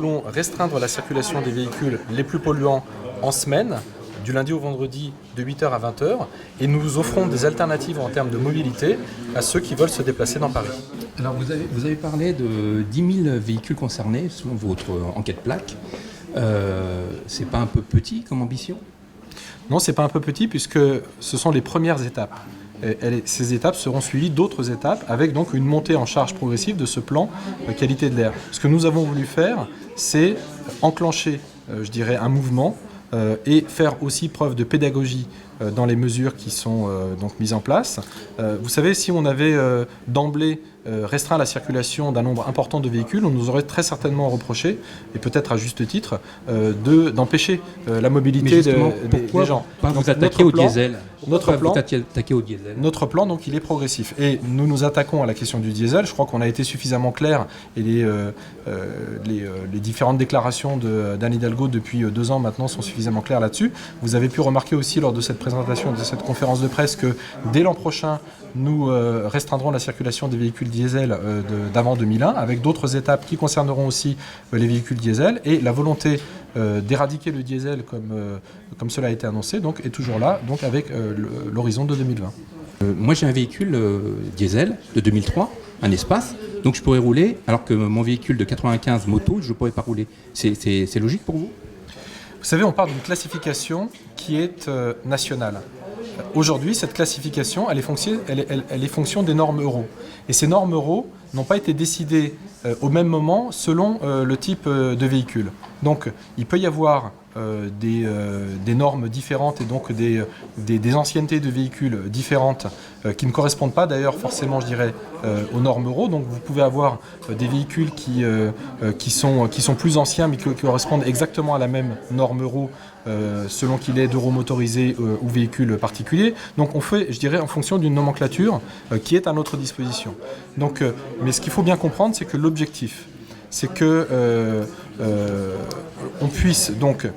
voulons restreindre la circulation des véhicules les plus polluants en semaine, du lundi au vendredi de 8h à 20h, et nous offrons des alternatives en termes de mobilité à ceux qui veulent se déplacer dans Paris. Alors vous avez parlé de 10 000 véhicules concernés selon votre enquête plaque. C'est pas un peu petit comme ambition ? Non, c'est pas un peu petit puisque ce sont les premières étapes. Ces étapes seront suivies d'autres étapes avec donc une montée en charge progressive de ce plan qualité de l'air. Ce que nous avons voulu faire, c'est enclencher, je dirais, un mouvement et faire aussi preuve de pédagogie dans les mesures qui sont donc mises en place. Vous savez, si on avait d'emblée restreint la circulation d'un nombre important de véhicules, on nous aurait très certainement reproché, et peut-être à juste titre, d'empêcher la mobilité des gens. Vous attaquez au diesel. Notre plan, Notre plan, donc, il est progressif. Et nous nous attaquons à la question du diesel. Je crois qu'on a été suffisamment clair, et les différentes déclarations d'Anne Hidalgo depuis 2 ans maintenant sont suffisamment claires là-dessus. Vous avez pu remarquer aussi lors de cette présentation, de cette conférence de presse, que dès l'an prochain, nous restreindrons la circulation des véhicules diesel d'avant 2001, avec d'autres étapes qui concerneront aussi les véhicules diesel. Et la volonté d'éradiquer le diesel, comme cela a été annoncé, donc, est toujours là, donc avec l'horizon de 2020. Moi j'ai un véhicule diesel de 2003, un espace, donc je pourrais rouler, alors que mon véhicule de 95 moto, je ne pourrais pas rouler. C'est logique pour vous ? Vous savez, on parle d'une classification qui est nationale. Aujourd'hui, cette classification, elle est fonction des normes Euro. Et ces normes Euro n'ont pas été décidées au même moment selon le type de véhicule. Donc, il peut y avoir des normes différentes et donc des anciennetés de véhicules différentes qui ne correspondent pas d'ailleurs forcément, je dirais, aux normes Euro. Donc vous pouvez avoir des véhicules qui sont plus anciens mais qui correspondent exactement à la même norme Euro selon qu'il est d'euromotorisé ou véhicule particulier. Donc on fait, je dirais, en fonction d'une nomenclature qui est à notre disposition. Donc, mais ce qu'il faut bien comprendre, c'est que l'objectif, c'est que on puisse donc,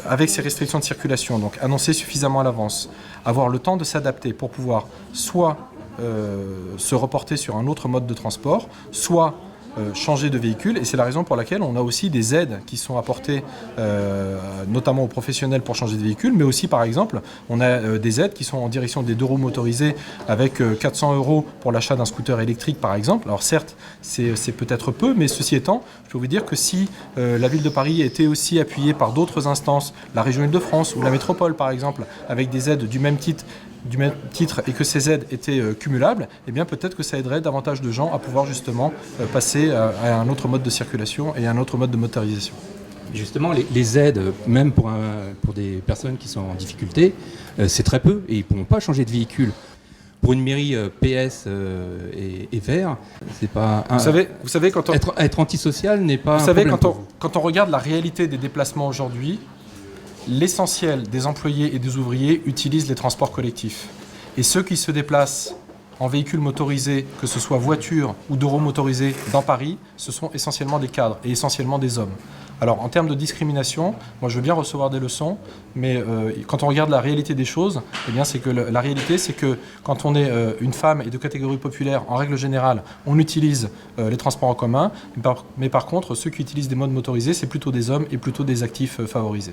avec ces restrictions de circulation, donc annoncées suffisamment à l'avance, avoir le temps de s'adapter pour pouvoir soit se reporter sur un autre mode de transport, soit changer de véhicule, et c'est la raison pour laquelle on a aussi des aides qui sont apportées notamment aux professionnels pour changer de véhicule, mais aussi par exemple on a des aides qui sont en direction des 2 roues motorisés avec 400 € pour l'achat d'un scooter électrique par exemple. Alors certes c'est peut-être peu, mais ceci étant, je peux vous dire que si la ville de Paris était aussi appuyée par d'autres instances, la région Île-de-France ou la métropole par exemple, avec des aides du même titre et que ces aides étaient cumulables, eh bien peut-être que ça aiderait davantage de gens à pouvoir justement passer à un autre mode de circulation et à un autre mode de motorisation. Justement, les aides, même pour des personnes qui sont en difficulté, c'est très peu et ils ne pourront pas changer de véhicule. Pour une mairie PS et vert, c'est pas... Vous savez quand on... Être antisocial n'est pas vous un savez, problème quand on regarde la réalité des déplacements aujourd'hui, l'essentiel des employés et des ouvriers utilisent les transports collectifs. Et ceux qui se déplacent en véhicule motorisé, que ce soit voiture ou d'euromotorisé dans Paris, ce sont essentiellement des cadres et essentiellement des hommes. Alors en termes de discrimination, moi je veux bien recevoir des leçons, mais quand on regarde la réalité des choses, eh bien c'est que la réalité c'est que quand on est une femme et de catégorie populaire, en règle générale, on utilise les transports en commun, mais par contre ceux qui utilisent des modes motorisés, c'est plutôt des hommes et plutôt des actifs favorisés.